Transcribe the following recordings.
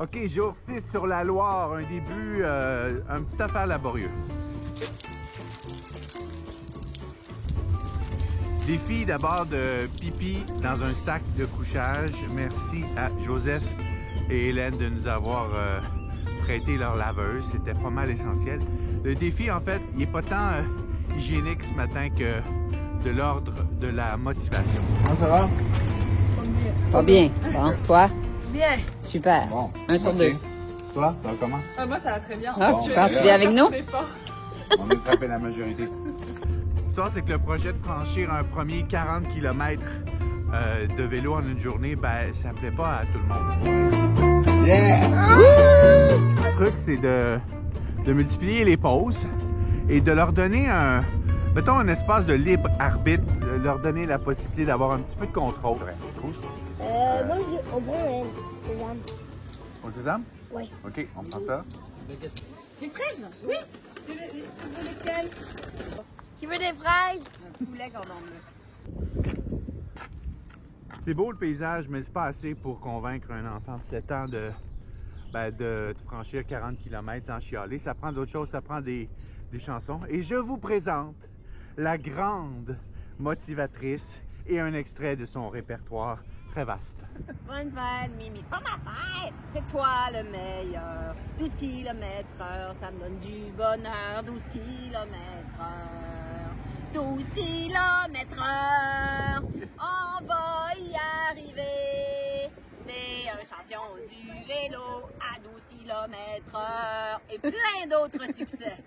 OK, jour 6 sur la Loire, un début, un petit affaire laborieux. Défi d'abord de pipi dans un sac de couchage. Merci à Joseph et Hélène de nous avoir prêté leur laveuse. C'était pas mal essentiel. Le défi, en fait, il n'est pas tant hygiénique ce matin que de l'ordre de la motivation. Comment ça va? Pas bien. Bon, toi? Bien. Super. Bon. 1 sur 2. Toi, ça va comment? Moi, ça va très bien. Ah, super. Tu viens avec nous? On a frappé la majorité. L'histoire, c'est que le projet de franchir un premier 40 km de vélo en une journée, ben, ça plaît pas à tout le monde. Yeah! Le truc, c'est de multiplier les pauses et de leur donner mettons, un espace de libre arbitre, de leur donner la possibilité d'avoir un petit peu de contrôle. Cool. Moi, je au bon sésame. Au sésame? Oui. OK, on prend ça. Des fraises? Oui. Tu veux lesquelles? Tu veux des fraises? Poulet cordon bleu. C'est beau le paysage, mais c'est pas assez pour convaincre un enfant de 7 ans de franchir 40 km sans chialer. Ça prend d'autres choses, ça prend des chansons. Et je vous présente la grande motivatrice et un extrait de son répertoire très vaste. Bonne fête, Mimi. Pas ma fête! C'est toi le meilleur. 12 km/h, ça me donne du bonheur. 12 km/h. 12 km/h. On va y arriver. T'es un champion du vélo à 12 km/h. Et plein d'autres succès.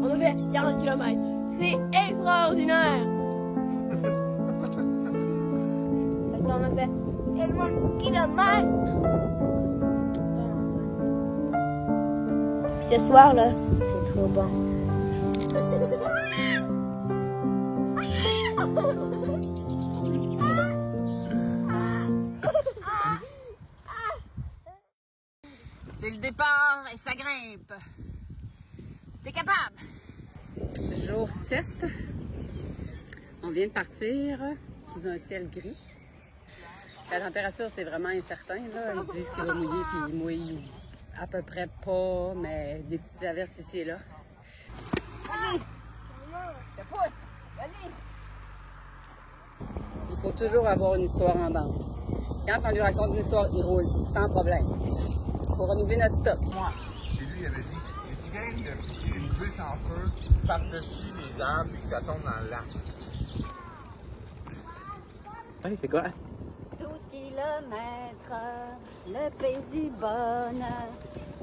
On a fait 40 km. C'est extraordinaire. On a fait tellement de kilomètres. Ce soir là, c'est trop bon. C'est le départ et ça grimpe. T'es capable? Jour 7. On vient de partir sous un ciel gris. La température, c'est vraiment incertain. Là. Ils disent qu'il va mouiller, puis il mouille à peu près pas, mais des petites averses ici et là. Vas-y! Je te pousse! Vas-y! Il faut toujours avoir une histoire en bande. Quand on lui raconte une histoire, il roule sans problème. Il faut renouveler notre stock. Moi, chez lui, il avait dit, es-tu game de pitcher une bûche en feu par-dessus les arbres et que ça tombe dans le lac? Hey, c'est quoi? 12 km/h, le pace du bonheur.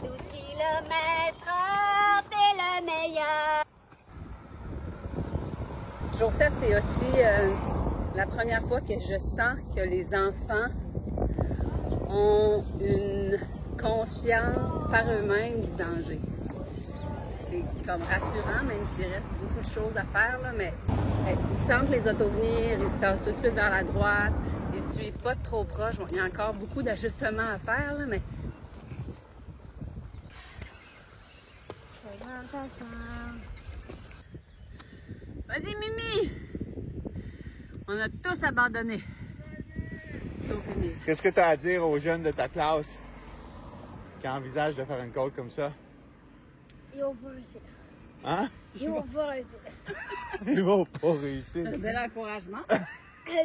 12 km/h, t'es le meilleur. Jour 7, c'est aussi la première fois que je sens que les enfants ont une conscience par eux-mêmes du danger. C'est comme rassurant, même s'il reste beaucoup de choses à faire, là, mais ils sentent les autos venir, ils se tassent tout de suite vers la droite, ils ne suivent pas trop proche. Bon, il y a encore beaucoup d'ajustements à faire, là, mais... Vas-y, Mimi! On a tous abandonné. Sauf Émile. Qu'est-ce que tu as à dire aux jeunes de ta classe qui envisagent de faire une côte comme ça? Ils vont pas réussir. Hein? Ils vont pas réussir. Ils vont pas réussir. C'est un bel encouragement.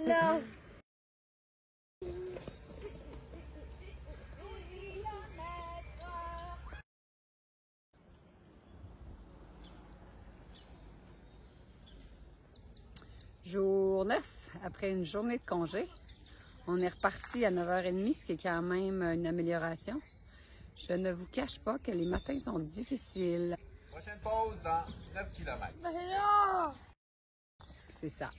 Non. Jour 9, après une journée de congé, on est reparti à 9h30, ce qui est quand même une amélioration. Je ne vous cache pas que les matins sont difficiles. Prochaine pause dans 9 km. C'est ça.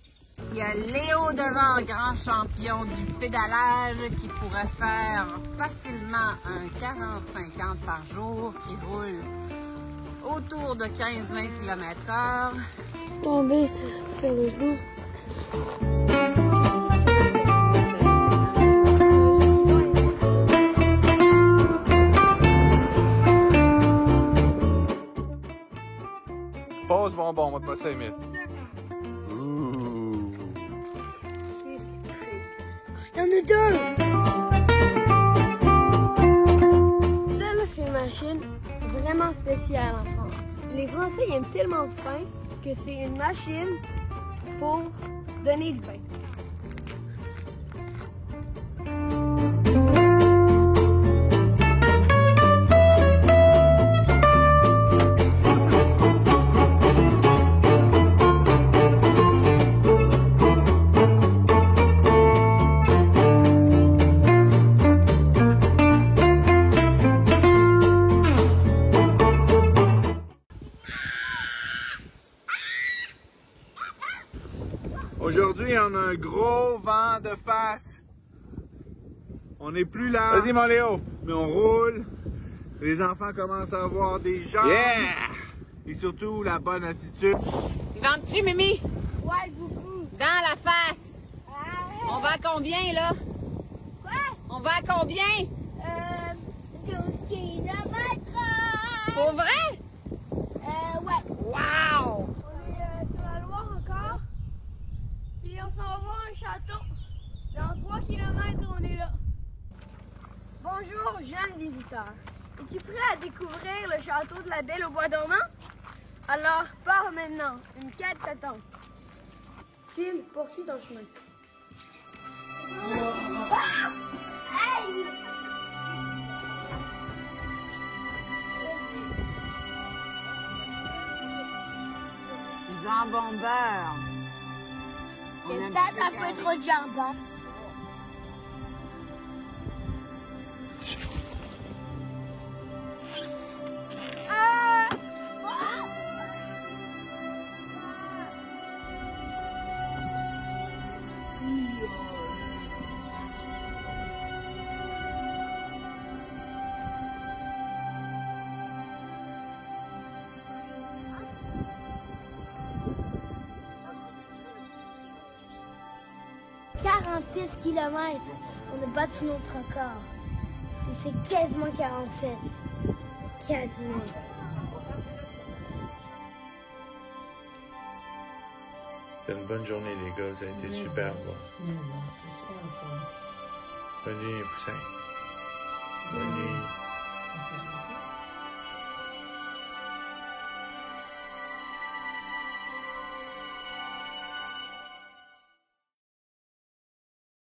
Il y a Léo devant, grand champion du pédalage, qui pourrait faire facilement un 40-50 par jour, qui roule autour de 15-20 km/h. Tomber sur le genou. bon ce bonbon, moi, ça, Emile. Ouh. Il y en a deux! Ça, là, c'est une machine vraiment spéciale en France. Les Français ils aiment tellement le pain que c'est une machine pour donner du pain. Aujourd'hui, on a un gros vent de face. On n'est plus là. Vas-y, mon Léo. Mais on roule. Les enfants commencent à avoir des jambes. Yeah! Et surtout, la bonne attitude. Vends-tu, Mimi? Ouais, beaucoup. Dans la face. On va à combien, là? Quoi? On va à combien? 12 kilomètres. Pour vrai? Ouais. Wow! On est sur la Loire encore. Puis on s'en va voir un château. Dans 3 kilomètres, on est là. Bonjour, jeunes visiteurs. Es-tu prêt à découvrir le château de la Belle au Bois dormant? Alors, pars maintenant. Une quête t'attend. Phil, poursuis ton chemin. Ah! Hey! Jambon beurre. Il y a peut-être un peu trop de jambon. « 46 km. On a battu notre record. C'est quasiment 47. Quasiment. C'est une bonne journée, les gars. Ça a été super bon. Bonne nuit, les poussins. Bonne nuit.